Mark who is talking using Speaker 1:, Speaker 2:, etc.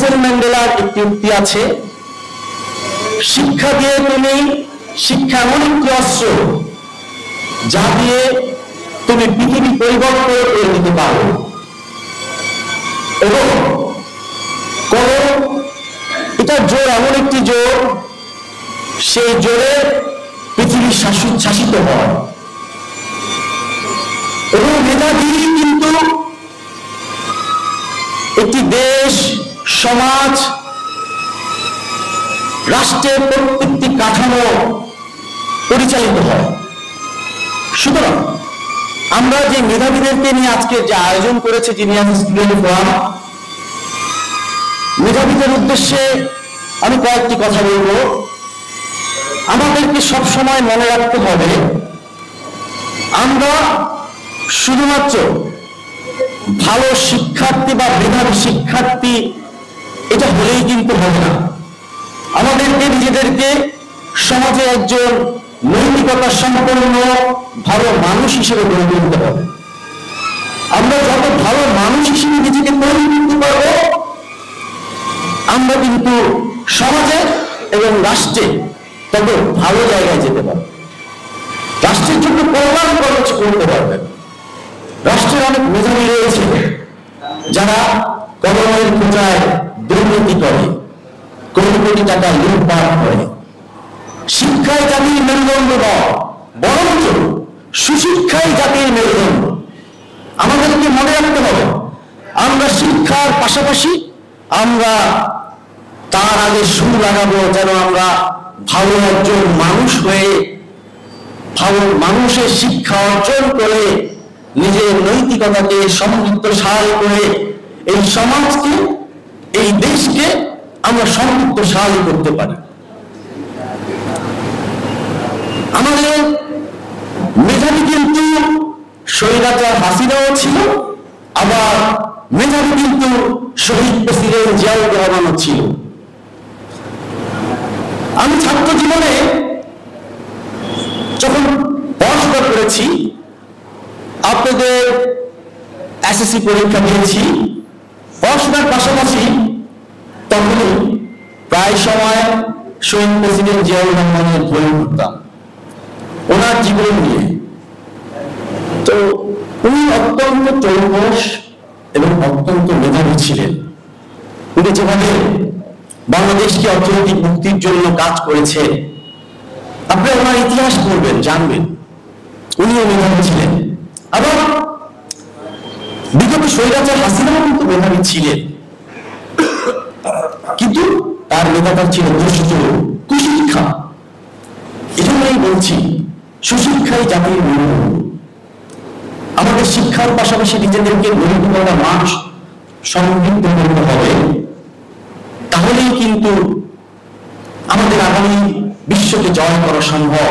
Speaker 1: Nelson ম্যান্ডেলার একটি উক্তি আছে, শিক্ষা দিয়ে শিক্ষা এমন একটি অস্ত্র যা দিয়ে তুমি পৃথিবী পরিবর্তন করে দিতে পারো, এবং এটা জোর এমন একটি জোর, সেই জোরে পৃথিবী শাসিত হয়। এবং মেধাবী কিন্তু একটি দেশ, সমাজ, রাষ্ট্রের প্রত্যেকটি কাঠামো পরিচালিত হয়। সুতরাং আমরা যে মেধাবীদেরকে নিয়ে আজকে যে আয়োজন করেছে জিনিয়াস স্টুডেন্ট ফোরাম, মেধাবীদের উদ্দেশ্যে আমি কয়েকটি কথা বলবো। আমাদেরকে সবসময় মনে রাখতে হবে, আমরা শুধুমাত্র ভালো শিক্ষার্থী বা মেধাবী শিক্ষার্থী এটা হলেই কিন্তু হবে না। আমাদেরকে নিজেদেরকে সমাজে একজন নৈতিকতা সম্পন্ন ভালো মানুষ হিসেবে গড়ে তুলতে হবে। আমরা যত ভালো মানুষ হিসেবে নিজেকে তৈরি করতে পারবো, আমরা কিন্তু সমাজে এবং রাষ্ট্রে তত ভালো জায়গায় যেতে পারবো। রাষ্ট্রের জন্য কল্যাণ করতে পারবেন। রাষ্ট্রের অনেক মেধাবী রয়েছে যারা কলমের খোঁজায় দুর্নীতি করে, কোটি কোটি টাকা লুটপাট করে। শিক্ষায় জাতির মেরুদণ্ড নয়, বরঞ্চ সুশিক্ষাই জাতির মেরুদণ্ড। আমাদেরকে মনে রাখতে হবে, আমরা শিক্ষার পাশাপাশি আমরা তার আগে সুর লাগাবো যেন আমরা ভালো একজন মানুষ হয়ে, ভালো মানুষের শিক্ষা অর্জন করে, নিজের নৈতিকতাকে সমৃদ্ধশালী করে এই সমাজকে, এই দেশকে আমরা সমৃদ্ধশালী করতে পারি। আমাদের মেধাবী কিন্তু স্বৈরাচার হাসিনাও ছিল, আবার মেধাবী কিন্তু শহীদ প্রেসিডেন্ট জিয়াউর রহমানও ছিল। আমি ছাত্র জীবনে যখন পড়াশোনা করেছি, আপনাদের এসএসসি পরীক্ষা দিয়েছি, পড়াশোনার পাশাপাশি তখন প্রায় সময় শহীদ প্রেসিডেন্ট জিয়াউর রহমানের বই পড়তাম, ওনার জীবন নিয়ে। তো উনি অত্যন্ত চৌকস এবং অত্যন্ত মেধাবী ছিলেন। উনি যেভাবে বাংলাদেশকে অর্থনৈতিক মুক্তির জন্য কাজ করেছে, আপনি ওনার ইতিহাস পড়বেন, জানবেন উনিও মেধাবী ছিলেন। আবার বিগত স্বৈরাচার হাসিনাও কিন্তু মেধাবী ছিলেন, কিন্তু তার মেধাটা ছিল দুষ্ট, কুশিক্ষা। এজন্যই বলছি, সুশিক্ষাই জাতির মেরুদণ্ড। আমাদের শিক্ষার পাশাপাশি নিজেদেরকে নৈতিকতা মানুষ সমৃদ্ধ করতে হবে, তাহলেই কিন্তু আমাদের আগামী বিশ্বকে জয় করা সম্ভব।